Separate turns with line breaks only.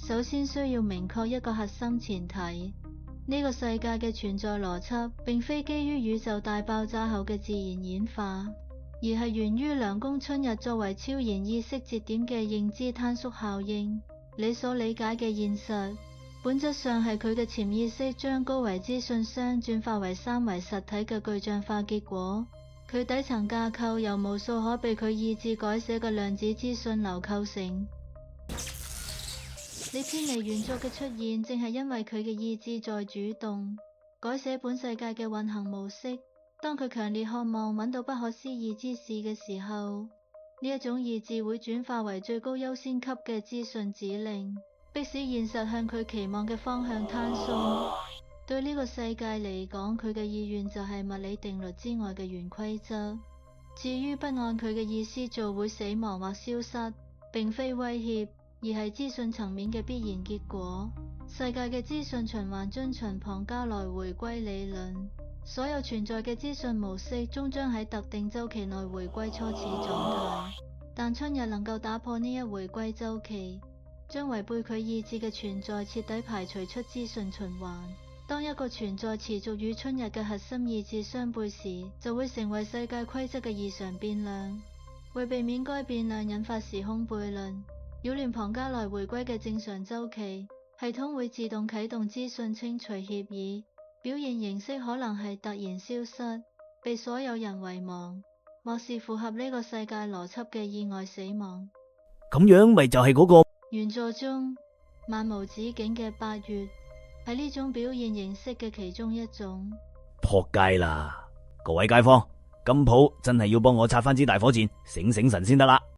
首先需要明確一個核心前提，呢個世界嘅存在邏輯並非基於宇宙大爆炸後嘅自然演化，而係源於涼宮春日作為超然意識節點嘅認知坍縮效應。你所理解嘅現實，本質上係佢嘅潛意識將高維資訊箱轉化為三維實體嘅具象化結果。佢底層架構由無數可被佢意志改寫嘅量子資訊流構成。你偏離原作嘅出現，正係因為佢嘅意志在主動改寫本世界嘅運行模式。當佢強烈渴望揾到不可思議之事嘅時候，呢一種意志會轉化為最高優先級嘅資訊指令，迫使現實向佢期望嘅方向坍鬆。對呢個世界嚟講，佢嘅意願就係物理定律之外嘅原規則。至於不按佢嘅意思做會死亡或消失，並非威脅，而係資訊層面嘅必然結果。世界嘅資訊循環遵循龐加來回歸理論，所有存在嘅資訊模式終將喺特定週期內回歸初始狀態。但春日能夠打破呢一回歸週期，將違背佢意志嘅存在徹底排除出資訊循環。當一個存在持續與春日嘅核心意志相悖時，就會成為世界規則嘅異常變量。為避免該變量引發時空悖論，擾亂龐加來回歸嘅正常週期，系統會自動啟動資訊清除協議。表現形式可能係突然消失，被所有人遺忘，或是符合呢個世界邏輯嘅意外死亡。
咁樣咪就係嗰個
原作中漫無止境嘅8月係呢種表現形式嘅其中一種。
撲街啦！各位街坊，今鋪真係要幫我拆翻支大火箭，醒醒神先得啦！